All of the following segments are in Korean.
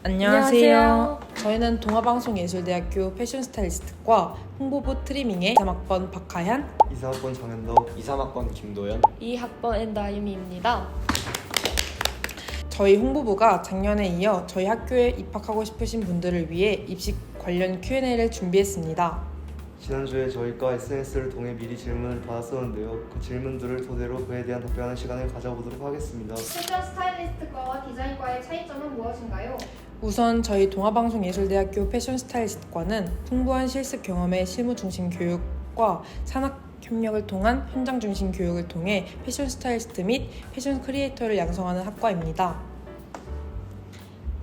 안녕하세요. 저희는 동아방송예술대학교 패션스타일리스트과 홍보부 트리밍의 3학번 박하현, 2사학번 정현덕, 2, 3학번 김도연, 2학번 엔다유미입니다. 저희 홍보부가 작년에 이어 저희 학교에 입학하고 싶으신 분들을 위해 입시 관련 Q&A를 준비했습니다. 지난주에 저희가 SNS를 통해 미리 질문을 받았었는데요. 그 질문들을 토대로 그에 대한 답변하는 시간을 가져보도록 하겠습니다. 패션 스타일리스트과와 디자인과의 차이점은 무엇인가요? 우선 저희 동아방송예술대학교 패션스타일리스트과는 풍부한 실습 경험의 실무 중심 교육과 산학 협력을 통한 현장 중심 교육을 통해 패션 스타일리스트 및 패션 크리에이터를 양성하는 학과입니다.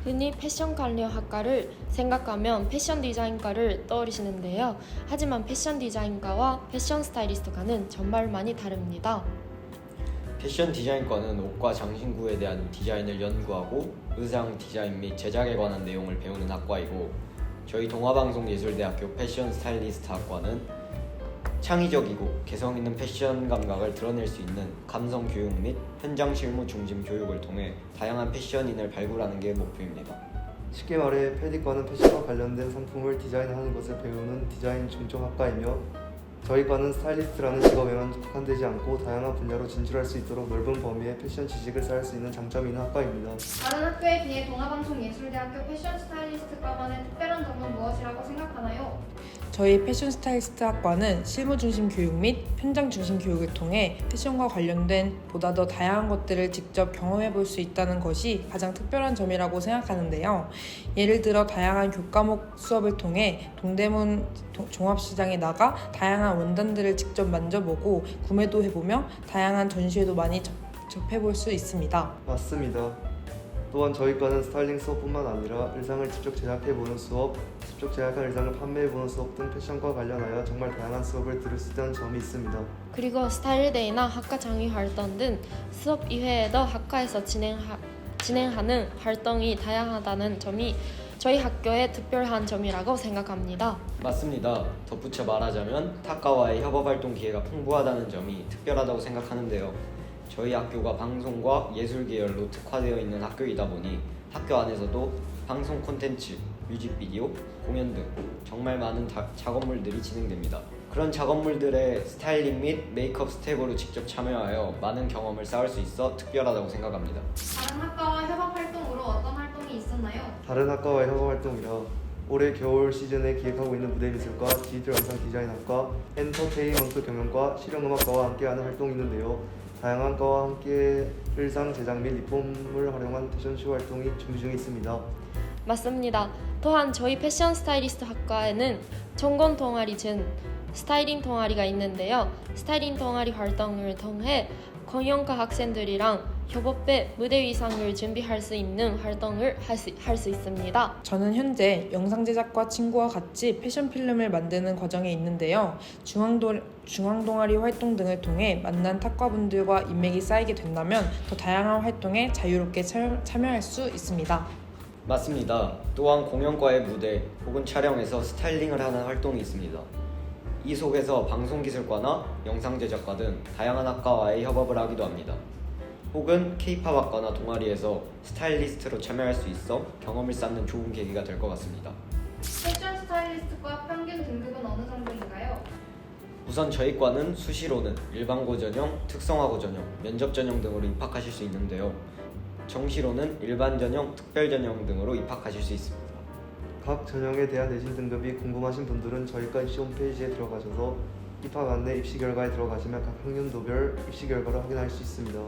흔히 패션 관련 학과를 생각하면 패션 디자인과를 떠올리시는데요. 하지만 패션 디자인과와 패션 스타일리스트과는 정말 많이 다릅니다. 패션 디자인과는 옷과 장신구에 대한 디자인을 연구하고 의상 디자인 및 제작에 관한 내용을 배우는 학과이고, 저희 동아방송예술대학교 패션 스타일리스트 학과는 창의적이고 개성 있는 패션 감각을 드러낼 수 있는 감성 교육 및 현장 실무 중심 교육을 통해 다양한 패션인을 발굴하는 게 목표입니다. 쉽게 말해 패디과는 패션과 관련된 상품을 디자인하는 것을 배우는 디자인 중점 학과이며, 저희과는 스타일리스트라는 직업에만 국한되지 않고 다양한 분야로 진출할 수 있도록 넓은 범위의 패션 지식을 쌓을 수 있는 장점이 있는 학과입니다. 다른 학교에 비해 동아방송예술대학교 패션 스타일리스트과만의 특별한 점은 무엇이라고 생각하나요? 저희 패션 스타일리스트 학과는 실무 중심 교육 및 현장 중심 교육을 통해 패션과 관련된 보다 더 다양한 것들을 직접 경험해 볼 수 있다는 것이 가장 특별한 점이라고 생각하는데요. 예를 들어 다양한 교과목 수업을 통해 동대문 종합시장에 나가 다양한 원단들을 직접 만져보고 구매도 해보며 다양한 전시회도 많이 접해볼 수 있습니다. 맞습니다. 또한 저희과는 스타일링 수업뿐만 아니라 의상을 직접 제작해보는 수업, 직접 제작한 의상을 판매해보는 수업 등 패션과 관련하여 정말 다양한 수업을 들을 수 있다는 점이 있습니다. 그리고 스타일데이나 학과 장위 활동 등 수업 이외에도 학과에서 진행하는 활동이 다양하다는 점이 저희 학교의 특별한 점이라고 생각합니다. 맞습니다. 덧붙여 말하자면 학과와의 협업활동 기회가 풍부하다는 점이 특별하다고 생각하는데요. 저희 학교가 방송과 예술 계열로 특화되어 있는 학교이다 보니 학교 안에서도 방송 콘텐츠, 뮤직비디오, 공연 등 정말 많은 작업물들이 진행됩니다. 그런 작업물들의 스타일링 및 메이크업 스텝으로 직접 참여하여 많은 경험을 쌓을 수 있어 특별하다고 생각합니다. 다른 학과와 협업 활동으로 어떤 활동이 있었나요? 다른 학과와의 협업 활동이라 올해 겨울 시즌에 기획하고 있는 무대미술과 디지털 영상 디자인학과, 엔터테인먼트 경영과, 실용음악과와 함께하는 활동이 있는데요. 다양한 과와 함께 의상 제작 및 리폼을 활용한 패션쇼 활동이 준비 중에 있습니다. 맞습니다. 또한 저희 패션 스타일리스트 학과에는 전공 동아리 중 스타일링 동아리가 있는데요. 스타일링 동아리 활동을 통해 공연과 학생들이랑 협업해 무대 의상을 준비할 수 있는 활동을 할 수 있습니다. 저는 현재 영상 제작과 친구와 같이 패션 필름을 만드는 과정에 있는데요. 중앙동아리 활동 등을 통해 만난 학과분들과 인맥이 쌓이게 된다면 더 다양한 활동에 자유롭게 참여할 수 있습니다. 맞습니다. 또한 공연과의 무대 혹은 촬영에서 스타일링을 하는 활동이 있습니다. 이 속에서 방송기술과나 영상제작과 등 다양한 학과와의 협업을 하기도 합니다. 혹은 K-팝 학과나 동아리에서 스타일리스트로 참여할 수 있어 경험을 쌓는 좋은 계기가 될 것 같습니다. 패션 스타일리스트과 평균 등급은 어느 정도인가요? 우선 저희 과는 수시로는 일반고 전형, 특성화고 전형, 면접 전형 등으로 입학하실 수 있는데요. 정시로는 일반 전형, 특별 전형 등으로 입학하실 수 있습니다. 각 전형에 대한 내신 등급이 궁금하신 분들은 저희과 입시 홈페이지에 들어가셔서 입학 안내 입시 결과에 들어가시면 각 학년도별 입시 결과를 확인할 수 있습니다.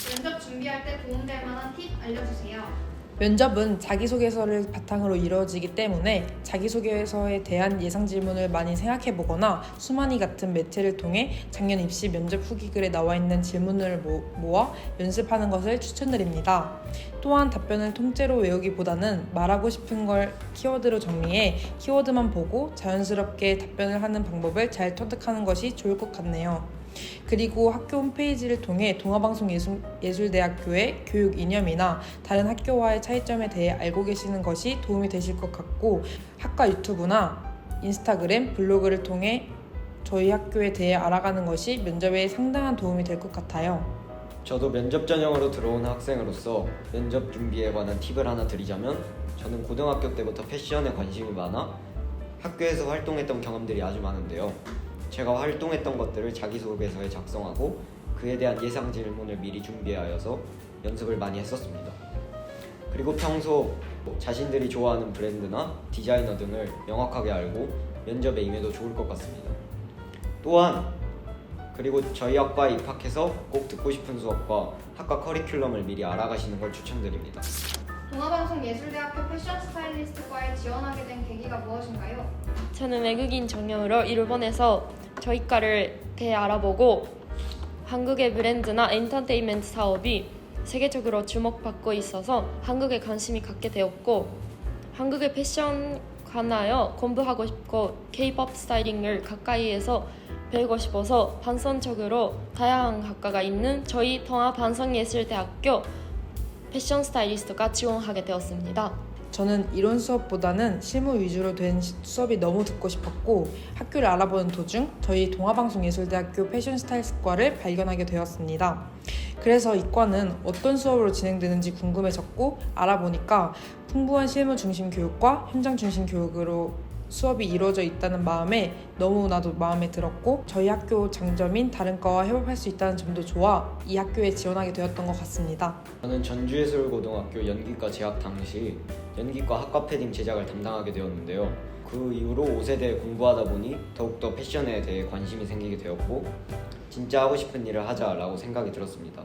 면접 준비할 때 도움될 만한 팁 알려주세요. 면접은 자기소개서를 바탕으로 이루어지기 때문에 자기소개서에 대한 예상 질문을 많이 생각해보거나 수만이 같은 매체를 통해 작년 입시 면접 후기글에 나와 있는 질문을 모아 연습하는 것을 추천드립니다. 또한 답변을 통째로 외우기보다는 말하고 싶은 걸 키워드로 정리해 키워드만 보고 자연스럽게 답변을 하는 방법을 잘 터득하는 것이 좋을 것 같네요. 그리고 학교 홈페이지를 통해 동아방송예술대학교의 교육 이념이나 다른 학교와의 차이점에 대해 알고 계시는 것이 도움이 되실 것 같고, 학과 유튜브나 인스타그램, 블로그를 통해 저희 학교에 대해 알아가는 것이 면접에 상당한 도움이 될 것 같아요. 저도 면접 전형으로 들어온 학생으로서 면접 준비에 관한 팁을 하나 드리자면, 저는 고등학교 때부터 패션에 관심이 많아 학교에서 활동했던 경험들이 아주 많은데요. 제가 활동했던 것들을 자기소개서에 작성하고 그에 대한 예상 질문을 미리 준비하여서 연습을 많이 했었습니다. 그리고 평소 자신들이 좋아하는 브랜드나 디자이너 등을 명확하게 알고 면접에 임해도 좋을 것 같습니다. 또한 그리고 저희 학과에 입학해서 꼭 듣고 싶은 수업과 학과 커리큘럼을 미리 알아가시는 걸 추천드립니다. 동아방송예술대학교 패션 스타일리스트과에 지원하게 된 계기가 무엇인가요? 저는 외국인 전형으로 일본에서 저희 과를 대해 알아보고 한국의 브랜드나 엔터테인먼트 사업이 세계적으로 주목받고 있어서 한국에 관심이 갖게 되었고 한국의 패션 관하여 공부하고 싶고 K-pop 스타일링을 가까이에서 배우고 싶어서 반선적으로 다양한 학과가 있는 저희 동아방송예술대학교 패션 스타일리스트가 지원하게 되었습니다. 저는 이론 수업보다는 실무 위주로 된 수업이 너무 듣고 싶었고 학교를 알아보는 도중 저희 동아방송예술대학교 패션 스타일리스트과를 발견하게 되었습니다. 그래서 이과는 어떤 수업으로 진행되는지 궁금해졌고 알아보니까 풍부한 실무 중심 교육과 현장 중심 교육으로 수업이 이루어져 있다는 마음에 너무나도 마음에 들었고 저희 학교 장점인 다른 과와 협업할 수 있다는 점도 좋아 이 학교에 지원하게 되었던 것 같습니다. 저는 전주예술고등학교 연기과 재학 당시 연기과 학과 패딩 제작을 담당하게 되었는데요. 그 이후로 옷에 대해 공부하다 보니 더욱더 패션에 대해 관심이 생기게 되었고 진짜 하고 싶은 일을 하자라고 생각이 들었습니다.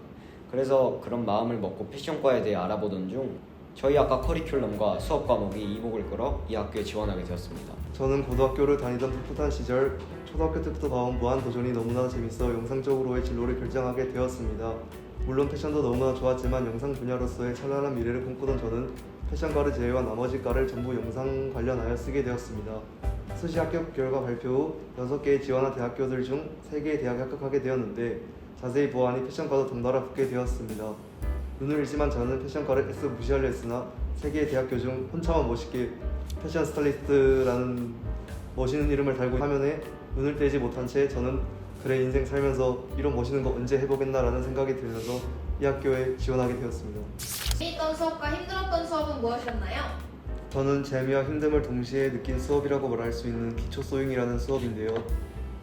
그래서 그런 마음을 먹고 패션과에 대해 알아보던 중 저희 학과 커리큘럼과 수업 과목이 이목을 끌어 이 학교에 지원하게 되었습니다. 저는 고등학교를 다니던 풋풋한 시절 초등학교 때부터 봐온 무한도전이 너무나 재밌어 영상적으로의 진로를 결정하게 되었습니다. 물론 패션도 너무나 좋았지만 영상 분야로서의 찬란한 미래를 꿈꾸던 저는 패션과를 제외한 나머지 과를 전부 영상 관련하여 쓰게 되었습니다. 수시 합격 결과 발표 후 6개의 지원한 대학교들 중 3개의 대학에 합격하게 되었는데 자세히 보아하니 패션과도 덩달아 붙게 되었습니다. 눈을 잃지만 저는 패션과를 애써 무시하려 했으나 3개의 대학교 중 혼자만 멋있게 패션 스타일리스트라는 멋있는 이름을 달고 화면에 눈을 떼지 못한 채 저는 그래 인생 살면서 이런 멋있는 거 언제 해보겠나라는 생각이 들면서 이 학교에 지원하게 되었습니다. 재미있던 수업과 힘들었던 수업은 무엇이었나요? 저는 재미와 힘듦을 동시에 느낀 수업이라고 말할 수 있는 기초 소잉이라는 수업인데요.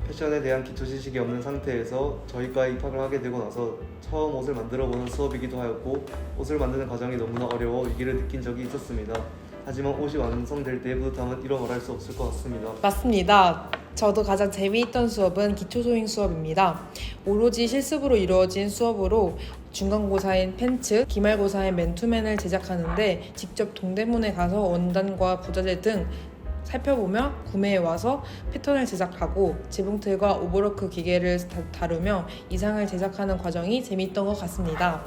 패션에 대한 기초 지식이 없는 상태에서 저희과에 입학을 하게 되고 나서 처음 옷을 만들어보는 수업이기도 하였고 옷을 만드는 과정이 너무나 어려워 위기를 느낀 적이 있었습니다. 하지만 옷이 완성될 때의 뿌듯함은 이루 말할 수 없을 것 같습니다. 맞습니다. 저도 가장 재미있던 수업은 기초소잉 수업입니다. 오로지 실습으로 이루어진 수업으로 중간고사인 팬츠, 기말고사인 맨투맨을 제작하는데 직접 동대문에 가서 원단과 부자재 등 살펴보며 구매해와서 패턴을 제작하고 재봉틀과 오버로크 기계를 다루며 이상을 제작하는 과정이 재미있던 것 같습니다.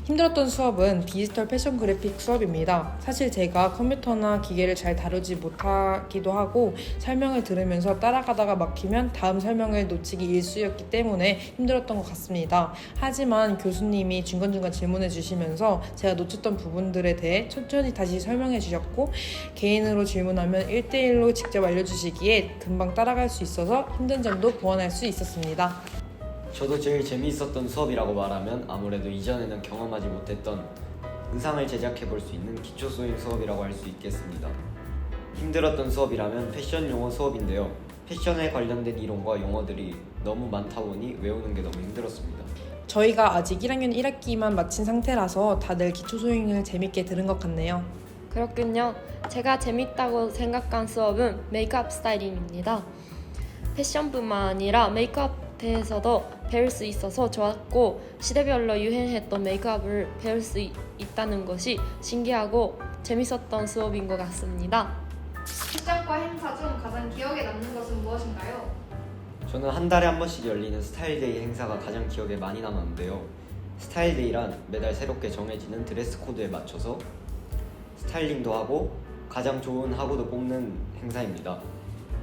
힘들었던 수업은 디지털 패션 그래픽 수업입니다. 사실 제가 컴퓨터나 기계를 잘 다루지 못하기도 하고 설명을 들으면서 따라가다가 막히면 다음 설명을 놓치기 일쑤였기 때문에 힘들었던 것 같습니다. 하지만 교수님이 중간중간 질문해 주시면서 제가 놓쳤던 부분들에 대해 천천히 다시 설명해 주셨고 개인으로 질문하면 1대1로 직접 알려주시기에 금방 따라갈 수 있어서 힘든 점도 보완할 수 있었습니다. 저도 제일 재미있었던 수업이라고 말하면 아무래도 이전에는 경험하지 못했던 의상을 제작해 볼 수 있는 기초 소잉 수업이라고 할 수 있겠습니다. 힘들었던 수업이라면 패션 용어 수업인데요. 패션에 관련된 이론과 용어들이 너무 많다 보니 외우는 게 너무 힘들었습니다. 저희가 아직 1학년 1학기만 마친 상태라서 다들 기초 소잉을 재밌게 들은 것 같네요. 그렇군요. 제가 재밌다고 생각한 수업은 메이크업 스타일링입니다. 패션뿐만 아니라 메이크업에서도 배울 수 있어서 좋았고 시대별로 유행했던 메이크업을 배울 수 있다는 것이 신기하고 재밌었던 수업인 것 같습니다. 패션과 행사 중 가장 기억에 남는 것은 무엇인가요? 저는 한 달에 한 번씩 열리는 스타일데이 행사가 가장 기억에 많이 남았는데요. 스타일데이란 매달 새롭게 정해지는 드레스 코드에 맞춰서 스타일링도 하고 가장 좋은 하구도 뽑는 행사입니다.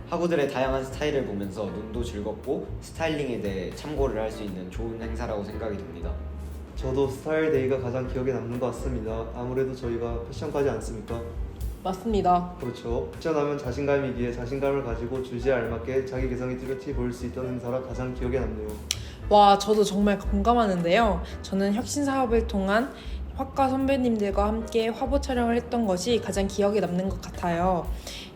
하구들의 다양한 스타일을 보면서 눈도 즐겁고 스타일링에 대해 참고를 할 수 있는 좋은 행사라고 생각이 듭니다. 저도 스타일데이가 가장 기억에 남는 것 같습니다. 아무래도 저희가 패션까지 않습니까? 맞습니다. 그렇죠. 패션하면 자신감이기에 자신감을 가지고 주제에 알맞게 자기 개성이 뚜렷이 보일 수 있던 행사라 가장 기억에 남네요. 와, 저도 정말 공감하는데요. 저는 혁신 사업을 통한 학과 선배님들과 함께 화보 촬영을 했던 것이 가장 기억에 남는 것 같아요.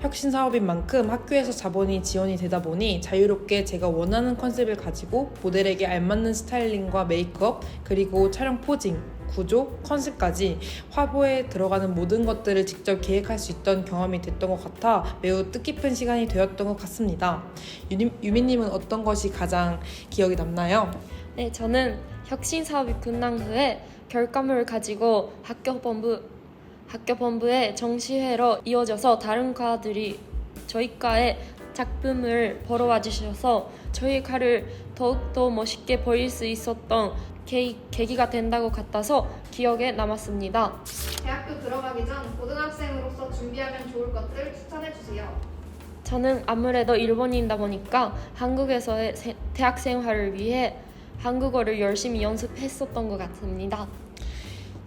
혁신 사업인 만큼 학교에서 자본이 지원이 되다 보니 자유롭게 제가 원하는 컨셉을 가지고 모델에게 알맞는 스타일링과 메이크업, 그리고 촬영 포징, 구조, 컨셉까지 화보에 들어가는 모든 것들을 직접 계획할 수 있던 경험이 됐던 것 같아 매우 뜻깊은 시간이 되었던 것 같습니다. 유미님은 어떤 것이 가장 기억에 남나요? 네, 저는 혁신 사업이 끝난 후에 결과물을 가지고 학교 본부의 정시회로 이어져서 다른 과들이 저희 과의 작품을 보러 와주셔서 저희 과를 더욱더 멋있게 보일 수 있었던 계기가 된다고 같아서 기억에 남았습니다. 대학교 들어가기 전 고등학생으로서 준비하면 좋을 것들 추천해 주세요. 저는 아무래도 일본인이다 보니까 한국에서의 대학 생활을 위해 한국어를 열심히 연습했었던 것 같습니다.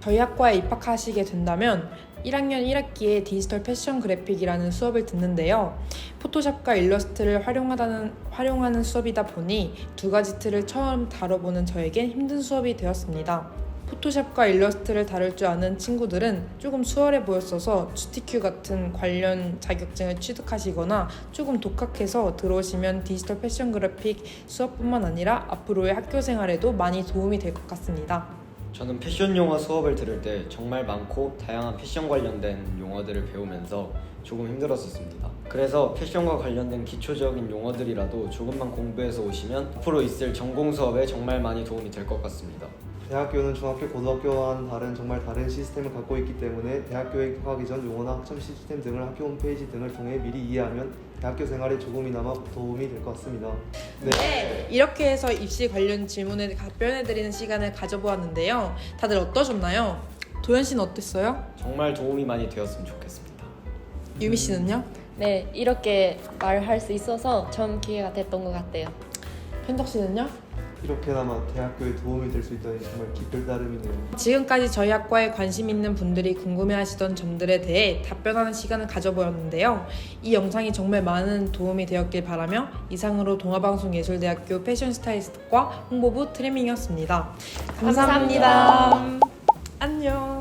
저희 학과에 입학하시게 된다면 1학년 1학기에 디지털 패션 그래픽이라는 수업을 듣는데요. 포토샵과 일러스트를 활용하는 수업이다 보니 두 가지 틀을 처음 다뤄보는 저에겐 힘든 수업이 되었습니다. 포토샵과 일러스트를 다룰 줄 아는 친구들은 조금 수월해 보였어서 GTQ 같은 관련 자격증을 취득하시거나 조금 독학해서 들어오시면 디지털 패션 그래픽 수업뿐만 아니라 앞으로의 학교 생활에도 많이 도움이 될 것 같습니다. 저는 패션 용어 수업을 들을 때 정말 많고 다양한 패션 관련된 용어들을 배우면서 조금 힘들었었습니다. 그래서 패션과 관련된 기초적인 용어들이라도 조금만 공부해서 오시면 앞으로 있을 전공 수업에 정말 많이 도움이 될 것 같습니다. 대학교는 중학교, 고등학교와는 정말 다른 시스템을 갖고 있기 때문에 대학교에 입학하기 전 용어나 학점 시스템 등을 학교 홈페이지 등을 통해 미리 이해하면 대학교 생활에 조금이나마 도움이 될 것 같습니다. 네, 이렇게 해서 입시 관련 질문에 답변해드리는 시간을 가져보았는데요. 다들 어떠셨나요? 도현 씨는 어땠어요? 정말 도움이 많이 되었으면 좋겠습니다. 유미 씨는요? 네, 이렇게 말할 수 있어서 전 기회가 됐던 것 같아요. 현덕 씨는요? 이렇게나마 대학교에 도움이 될 수 있다니 정말 기쁠 따름이네요. 지금까지 저희 학과에 관심 있는 분들이 궁금해하시던 점들에 대해 답변하는 시간을 가져보았는데요. 이 영상이 정말 많은 도움이 되었길 바라며 이상으로 동아방송예술대학교 패션 스타일리스트과 홍보부 트레밍이었습니다. 감사합니다. 안녕.